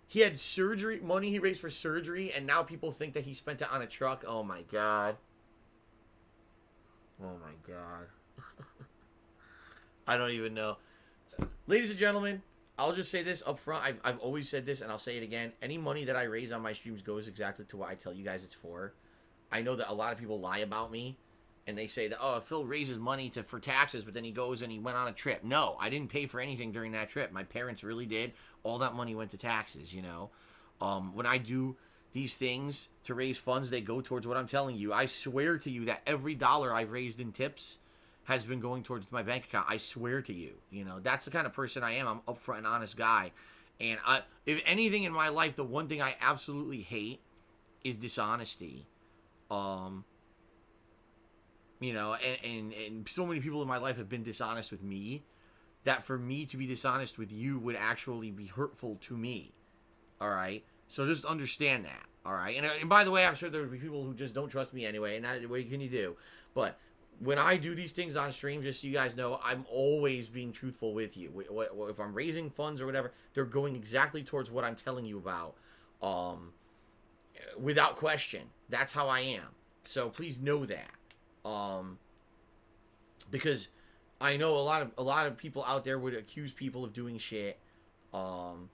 He had surgery money he raised for surgery, and now people think that he spent it on a truck. Oh my god. Oh my god. I don't even know. Ladies and gentlemen, I'll just say this up front. I've always said this, and I'll say it again. Any money that I raise on my streams goes exactly to what I tell you guys it's for. I know that a lot of people lie about me, and they say that, oh, Phil raises money for taxes, but then he goes and he went on a trip. No, I didn't pay for anything during that trip. My parents really did. All that money went to taxes, you know. When I do these things to raise funds, they go towards what I'm telling you. I swear to you that every dollar I've raised in tips has been going towards my bank account. I swear to you. You know, that's the kind of person I am. I'm upfront and honest guy. And if anything in my life, the one thing I absolutely hate is dishonesty. You know, and so many people in my life have been dishonest with me, that for me to be dishonest with you would actually be hurtful to me. All right? So just understand that. All right? And by the way, I'm sure there will be people who just don't trust me anyway, and that, what can you do? But when I do these things on stream, just so you guys know, I'm always being truthful with you. If I'm raising funds or whatever, they're going exactly towards what I'm telling you about, without question. That's how I am. So please know that. Because I know a lot of people out there would accuse people of doing shit, and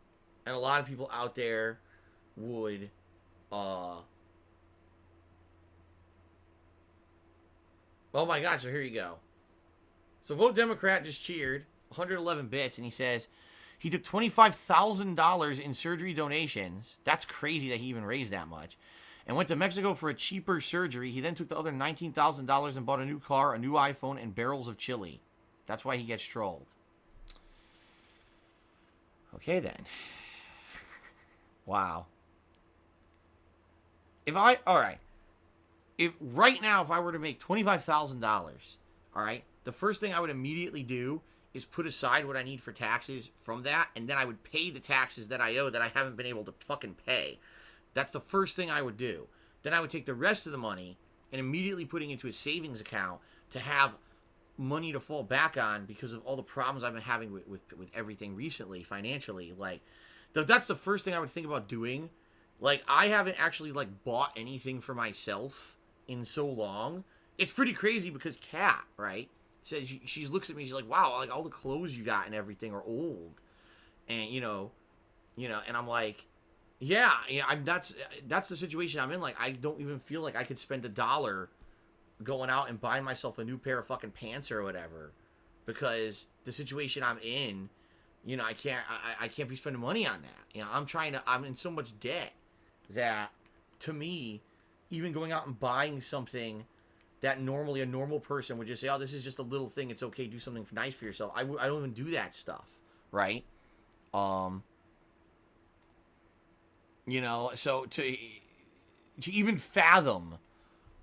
a lot of people out there would, oh my god, so here you go. So Vote Democrat just cheered, 111 bits, and he says he took $25,000 in surgery donations. That's crazy that he even raised that much. And went to Mexico for a cheaper surgery. He then took the other $19,000 and bought a new car, a new iPhone, and barrels of chili. That's why he gets trolled. Okay, then. Wow. Alright. Right now, if I were to make $25,000, alright, the first thing I would immediately do is put aside what I need for taxes from that, and then I would pay the taxes that I owe that I haven't been able to fucking pay. That's the first thing I would do. Then I would take the rest of the money and immediately putting into a savings account to have money to fall back on because of all the problems I've been having with everything recently financially. Like, that's the first thing I would think about doing. Like, I haven't actually, like, bought anything for myself in so long. It's pretty crazy because Kat, right, says she looks at me, she's like, wow, like, all the clothes you got and everything are old. And, you know, and I'm like, yeah, that's the situation I'm in. Like, I don't even feel like I could spend $1 going out and buying myself a new pair of fucking pants or whatever, because the situation I'm in, you know, I can't be spending money on that. You know, I'm in so much debt that, to me, even going out and buying something that normally a normal person would just say, oh, this is just a little thing. It's okay. Do something nice for yourself. I don't even do that stuff. Right? You know, so to even fathom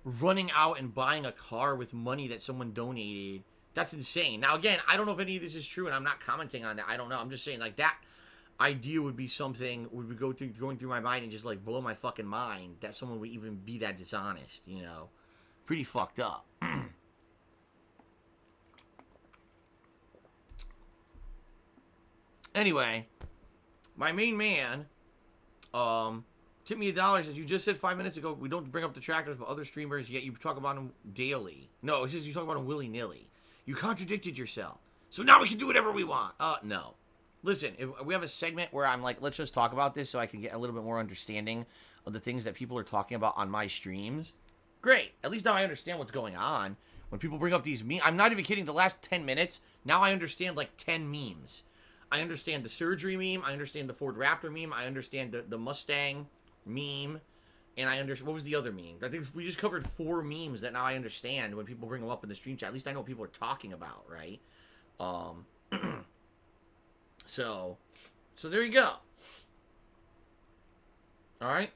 running out and buying a car with money that someone donated, that's insane. Now, again, I don't know if any of this is true, and I'm not commenting on that. I don't know. I'm just saying, like, that idea would be something would be going through my mind and just, like, blow my fucking mind that someone would even be that dishonest, you know? Pretty fucked up. Anyway, my main man, tipped me $1, as you just said 5 minutes ago. We don't bring up detractors, but other streamers, yet you talk about them daily. No, it's just you talk about them willy-nilly. You contradicted yourself. So now we can do whatever we want. No. Listen, if we have a segment where I'm like, let's just talk about this so I can get a little bit more understanding of the things that people are talking about on my streams. Great. At least now I understand what's going on. When people bring up these memes, I'm not even kidding, the last 10 minutes, now I understand like 10 memes. I understand the surgery meme. I understand the Ford Raptor meme. I understand the Mustang meme. And I understand, what was the other meme? I think we just covered 4 memes that now I understand when people bring them up in the stream chat. At least I know what people are talking about, right? So there you go. All right?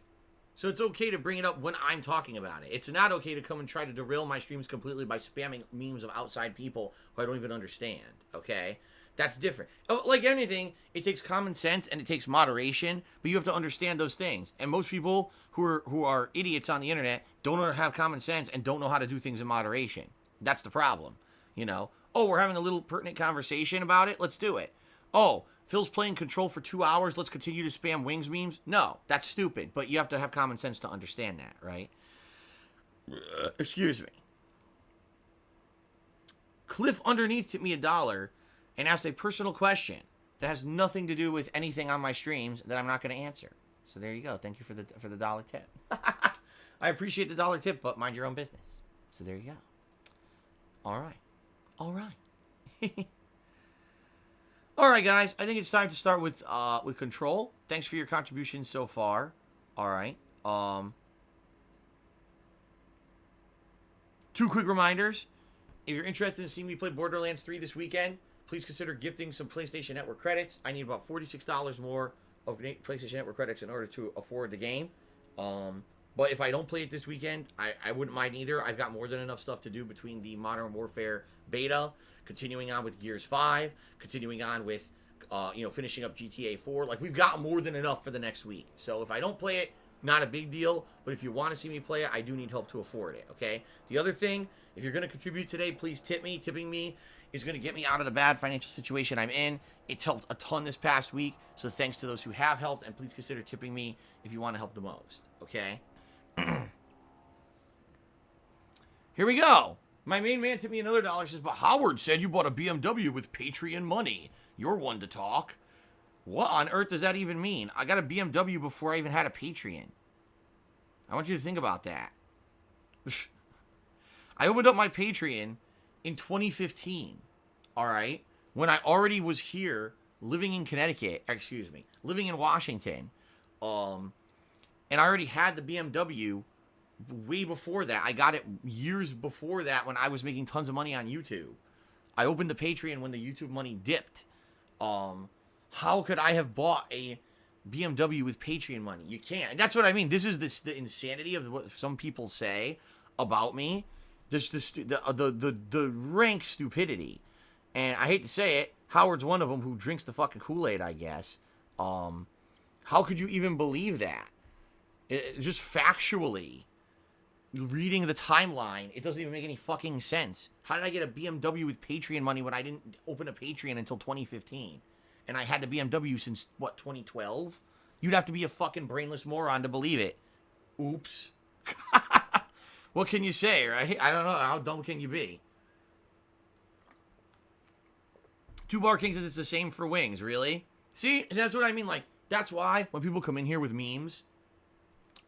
So it's okay to bring it up when I'm talking about it. It's not okay to come and try to derail my streams completely by spamming memes of outside people who I don't even understand, okay? That's different. Oh, like anything, it takes common sense and it takes moderation, but you have to understand those things. And most people who are idiots on the internet don't have common sense and don't know how to do things in moderation. That's the problem, you know? Oh, we're having a little pertinent conversation about it? Let's do it. Oh, Phil's playing Control for 2 hours. Let's continue to spam Wings memes. No, that's stupid. But you have to have common sense to understand that, right? Excuse me. Cliff underneath tipped me $1 and asked a personal question that has nothing to do with anything on my streams that I'm not going to answer. So there you go. Thank you for the $1 tip. I appreciate the $1 tip, but mind your own business. So there you go. All right. All right. All right, guys. I think it's time to start with Control. Thanks for your contribution so far. All right. 2 quick reminders. If you're interested in seeing me play Borderlands 3 this weekend, please consider gifting some PlayStation Network credits. I need about $46 more of PlayStation Network credits in order to afford the game. But if I don't play it this weekend, I wouldn't mind either. I've got more than enough stuff to do between the Modern Warfare beta, continuing on with Gears 5, continuing on with, finishing up GTA 4. Like, we've got more than enough for the next week. So if I don't play it, not a big deal. But if you want to see me play it, I do need help to afford it, okay? The other thing, if you're going to contribute today, please tip me. Tipping me is going to get me out of the bad financial situation I'm in. It's helped a ton this past week. So thanks to those who have helped. And please consider tipping me if you want to help the most, okay? Here we go. My main man tipped me another $1. Says, but Howard said you bought a BMW with Patreon money. You're one to talk. What on earth does that even mean? I got a BMW before I even had a Patreon. I want you to think about that. I opened up my Patreon in 2015. All right? When I already was here living in living in Washington. And I already had the BMW way before that. I got it years before that when I was making tons of money on YouTube. I opened the Patreon when the YouTube money dipped. How could I have bought a BMW with Patreon money? You can't. And that's what I mean. This is the insanity of what some people say about me. Just the rank stupidity. And I hate to say it, Howard's one of them who drinks the fucking Kool-Aid, I guess. How could you even believe that? Just factually, reading the timeline, it doesn't even make any fucking sense. How did I get a BMW with Patreon money when I didn't open a Patreon until 2015? And I had the BMW since, 2012? You'd have to be a fucking brainless moron to believe it. Oops. What can you say, right? I don't know. How dumb can you be? 2 Bar King says it's the same for Wings. Really? See? That's what I mean. Like, that's why when people come in here with memes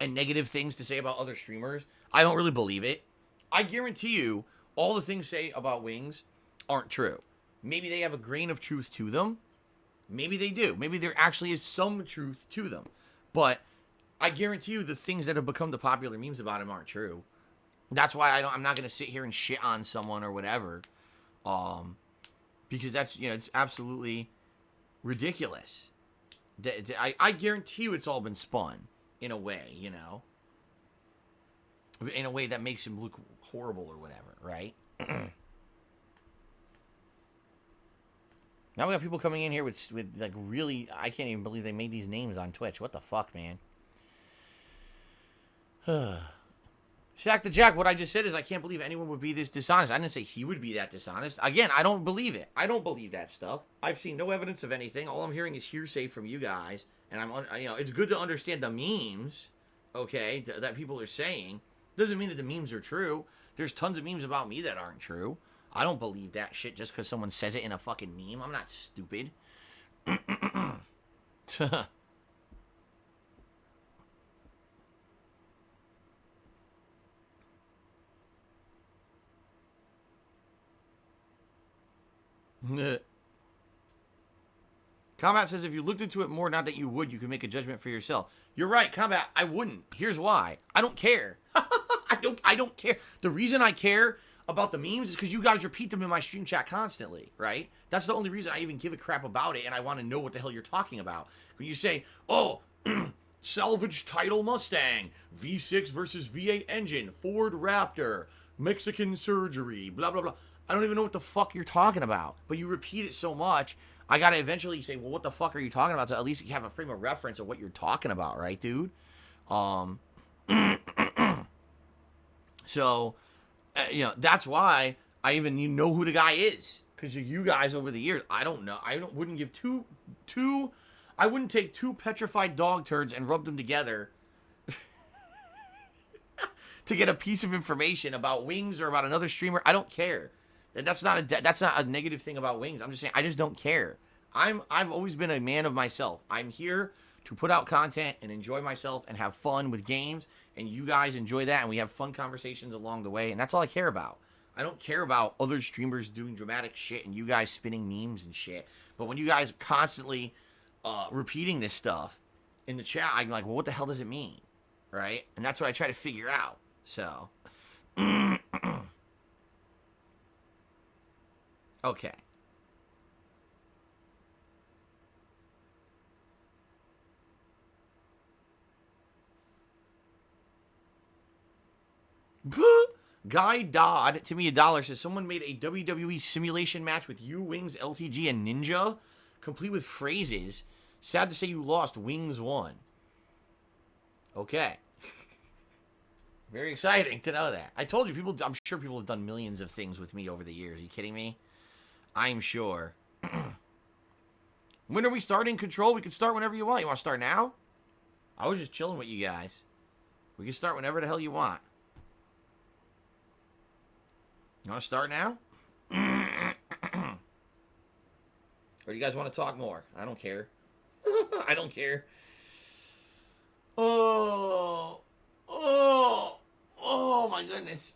and negative things to say about other streamers, I don't really believe it. I guarantee you, all the things say about Wings aren't true. Maybe they have a grain of truth to them. Maybe they do. Maybe there actually is some truth to them. But I guarantee you the things that have become the popular memes about him aren't true. That's why I'm not going to sit here and shit on someone or whatever. Because that's, it's absolutely ridiculous. I guarantee you it's all been spun in a way, in a way that makes him look horrible or whatever, right? Now we have people coming in here with like really, I can't even believe they made these names on Twitch. What the fuck, man? Sack the Jack, what I just said is I can't believe anyone would be this dishonest. I didn't say he would be that dishonest. Again, I don't believe it. I don't believe that stuff. I've seen no evidence of anything. All I'm hearing is hearsay from you guys. And it's good to understand the memes, okay, that people are saying. Doesn't mean that the memes are true. There's tons of memes about me that aren't true. I don't believe that shit just because someone says it in a fucking meme. I'm not stupid. Combat says if you looked into it more, not that you would, you could make a judgment for yourself. You're right, Combat. I wouldn't. Here's why. I don't care. I don't care. The reason I care about the memes is because you guys repeat them in my stream chat constantly, right? That's the only reason I even give a crap about it, and I want to know what the hell you're talking about. When you say, oh, salvage title Mustang, V6 versus V8 engine, Ford Raptor, Mexican surgery, blah, blah, blah. I don't even know what the fuck you're talking about. But you repeat it so much, I gotta eventually say, well, what the fuck are you talking about? So at least you have a frame of reference of what you're talking about, right, dude? So, that's why I even know who the guy is. Because you guys over the years, I don't know. Wouldn't give I wouldn't take two petrified dog turds and rub them together to get a piece of information about Wings or about another streamer. I don't care. That's not a negative thing about Wings. I'm just saying I just don't care. I've always been a man of myself. I'm here to put out content and enjoy myself and have fun with games, and you guys enjoy that, and we have fun conversations along the way, and that's all I care about. I don't care about other streamers doing dramatic shit and you guys spinning memes and shit. But when you guys are constantly repeating this stuff in the chat, I'm like, well, what the hell does it mean? Right? And that's what I try to figure out. So. Okay. Guy Dodd, to me $1, says someone made a WWE simulation match with you, Wings, LTG, and Ninja, complete with phrases. Sad to say you lost. Wings won. Okay. Very exciting to know that. I told you, I'm sure people have done millions of things with me over the years. Are you kidding me? I'm sure. When are we starting Control? We can start whenever you want. You want to start now? I was just chilling with you guys. We can start whenever the hell you want. You want to start now? Or do you guys want to talk more? I don't care. I don't care. Oh my goodness.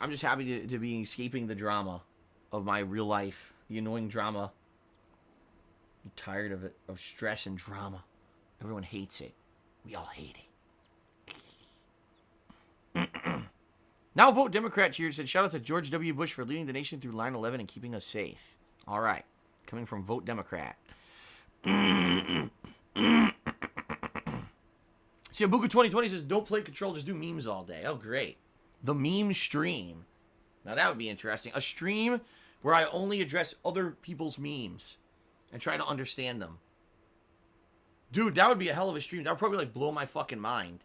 I'm just happy to be escaping the drama of my real life. The annoying drama. I'm tired of it. Of stress and drama. Everyone hates it. We all hate it. Now Vote Democrat cheers said, shout out to George W. Bush for leading the nation through 9/11 and keeping us safe. All right. Coming from Vote Democrat. See, Abuka 2020 says, don't play Control, just do memes all day. Oh, great. The meme stream. Now, that would be interesting. A stream where I only address other people's memes and try to understand them. Dude, that would be a hell of a stream. That would probably, blow my fucking mind.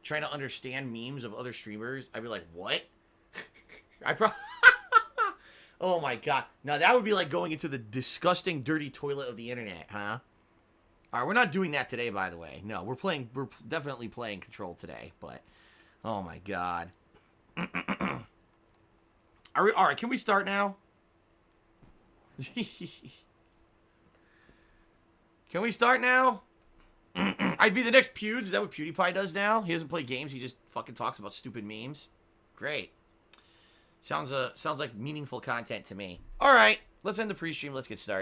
Trying to understand memes of other streamers. I'd be like, what? Oh, my God. Now, that would be like going into the disgusting, dirty toilet of the internet, huh? All right, we're not doing that today, by the way. No, we're definitely playing Control today, but oh my God. All right, can we start now? Can we start now? I'd be the next Pewds. Is that what PewDiePie does now? He doesn't play games. He just fucking talks about stupid memes. Great. Sounds like meaningful content to me. All right, let's end the pre-stream. Let's get started.